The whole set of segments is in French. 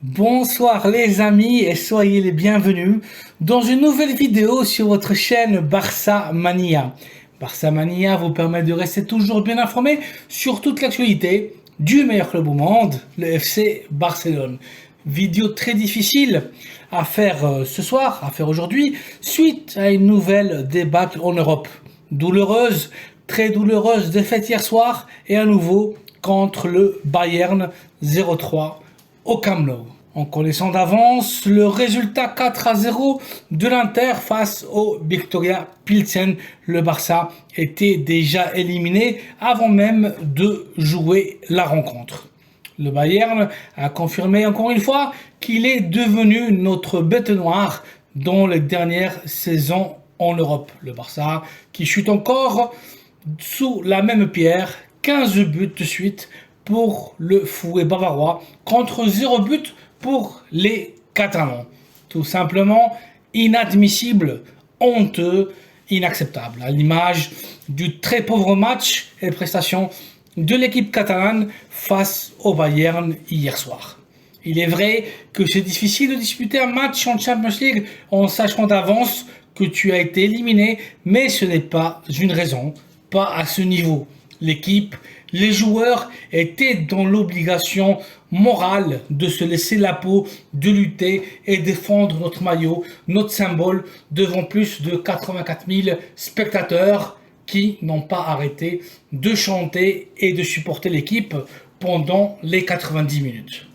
Bonsoir les amis et soyez les bienvenus dans une nouvelle vidéo sur votre chaîne Barça Mania. Barça Mania vous permet de rester toujours bien informé sur toute l'actualité du meilleur club au monde, le FC Barcelone. Vidéo très difficile à faire ce soir, à faire aujourd'hui, suite à une nouvelle débâcle en Europe. Douloureuse, très douloureuse défaite hier soir et à nouveau contre le Bayern 0-3 au Camp Nou. En connaissant d'avance le résultat 4-0 de l'Inter face au Viktoria Pilsen, le Barça était déjà éliminé avant même de jouer la rencontre. Le Bayern a confirmé encore une fois qu'il est devenu notre bête noire dans les dernières saisons en Europe. Le Barça qui chute encore sous la même pierre, 15 buts de suite pour le fouet bavarois contre 0 but pour les Catalans. Tout simplement inadmissible, honteux, inacceptable. À l'image du très pauvre match et prestation de l'équipe catalane face au Bayern hier soir. Il est vrai que c'est difficile de disputer un match en Champions League en sachant d'avance que tu as été éliminé, mais ce n'est pas une raison, pas à ce niveau. L'équipe, les joueurs étaient dans l'obligation morale de se laisser la peau, de lutter et défendre notre maillot, notre symbole devant plus de 84 000 spectateurs qui n'ont pas arrêté de chanter et de supporter l'équipe pendant les 90 minutes.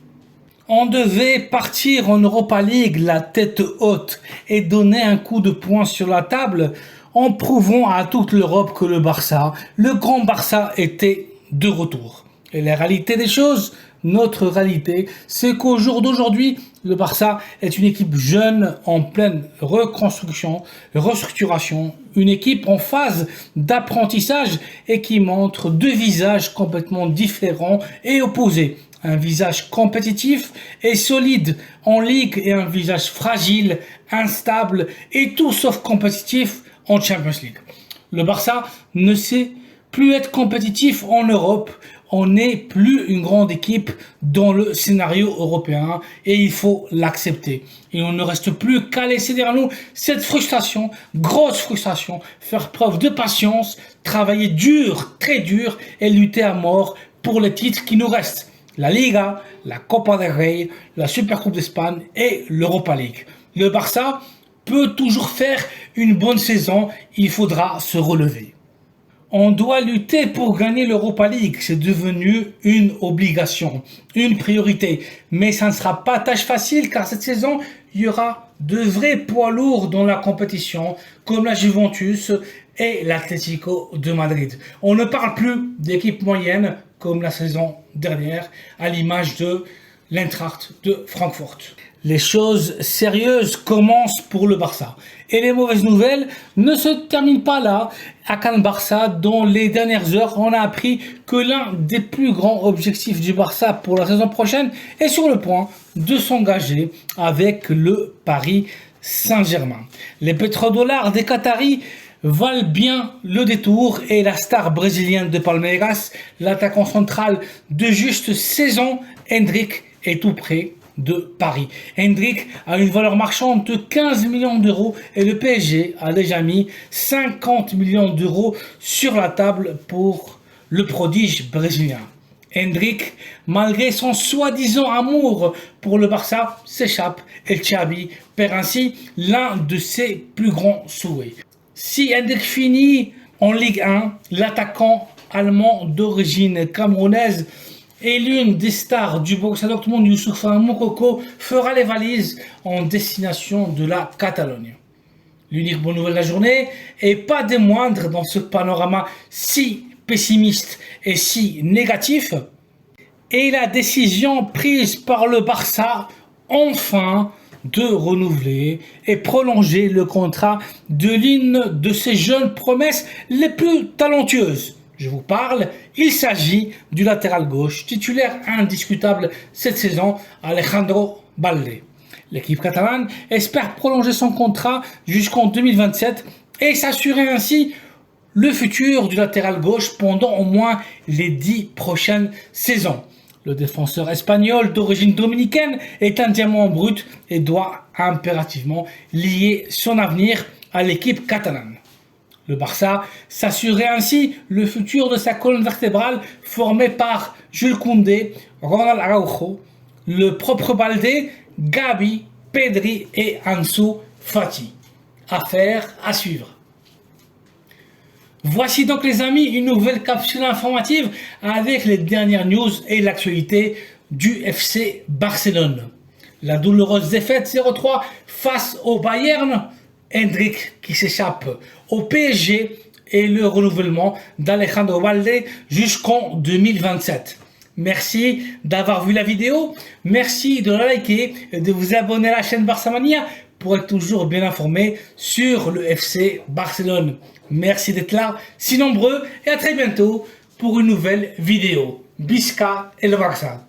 On devait partir en Europa League la tête haute et donner un coup de poing sur la table en prouvant à toute l'Europe que le Barça, le grand Barça, était de retour. Et la réalité des choses, notre réalité, c'est qu'au jour d'aujourd'hui, le Barça est une équipe jeune en pleine reconstruction, restructuration, une équipe en phase d'apprentissage et qui montre deux visages complètement différents et opposés. Un visage compétitif et solide en ligue et un visage fragile, instable et tout sauf compétitif en Champions League. Le Barça ne sait plus être compétitif en Europe. On n'est plus une grande équipe dans le scénario européen et il faut l'accepter. Et on ne reste plus qu'à laisser derrière nous cette frustration, grosse frustration, faire preuve de patience, travailler dur, très dur et lutter à mort pour les titres qui nous restent. La Liga, la Copa del Rey, la Supercoupe d'Espagne et l'Europa League. Le Barça peut toujours faire une bonne saison, il faudra se relever. On doit lutter pour gagner l'Europa League, c'est devenu une obligation, une priorité. Mais ça ne sera pas tâche facile car cette saison, il y aura de vrais poids lourds dans la compétition, comme la Juventus et l'Atlético de Madrid. On ne parle plus d'équipes moyennes comme la saison dernière, à l'image de l'Eintracht de Francfort. Les choses sérieuses commencent pour le Barça. Et les mauvaises nouvelles ne se terminent pas là. À Can Barça, dans les dernières heures, on a appris que l'un des plus grands objectifs du Barça pour la saison prochaine est sur le point de s'engager avec le Paris Saint-Germain. Les pétrodollars des Qataris valent bien le détour et la star brésilienne de Palmeiras, l'attaquant central de juste 16 ans, Endrick, est tout près de Paris. Endrick a une valeur marchande de 15 millions d'euros et le PSG a déjà mis 50 millions d'euros sur la table pour le prodige brésilien. Endrick, malgré son soi-disant amour pour le Barça, s'échappe et Xavi perd ainsi l'un de ses plus grands souhaits. Si Endrick finit en Ligue 1, l'attaquant allemand d'origine camerounaise et l'une des stars du Borussia Dortmund, Youssoupha Moukoko, fera les valises en destination de la Catalogne. L'unique bonne nouvelle de la journée, et pas des moindres dans ce panorama si pessimiste et si négatif, est la décision prise par le Barça, enfin, de renouveler et prolonger le contrat de l'une de ses jeunes promesses les plus talentueuses. Je vous parle, il s'agit du latéral gauche, titulaire indiscutable cette saison, Alejandro Balde. L'équipe catalane espère prolonger son contrat jusqu'en 2027 et s'assurer ainsi le futur du latéral gauche pendant au moins les 10 prochaines saisons. Le défenseur espagnol d'origine dominicaine est un diamant brut et doit impérativement lier son avenir à l'équipe catalane. Le Barça s'assurait ainsi le futur de sa colonne vertébrale formée par Jules Koundé, Ronald Araujo, le propre Baldé, Gabi, Pedri et Ansu Fati. Affaire à suivre. Voici donc les amis une nouvelle capsule informative avec les dernières news et l'actualité du FC Barcelone. La douloureuse défaite 0-3 face au Bayern, Hendrik qui s'échappe au PSG et le renouvellement d'Alejandro Balde jusqu'en 2027. Merci d'avoir vu la vidéo, merci de la liker et de vous abonner à la chaîne Barça Mania pour être toujours bien informé sur le FC Barcelone. Merci d'être là, si nombreux, et à très bientôt pour une nouvelle vidéo. Bisca et le Barça.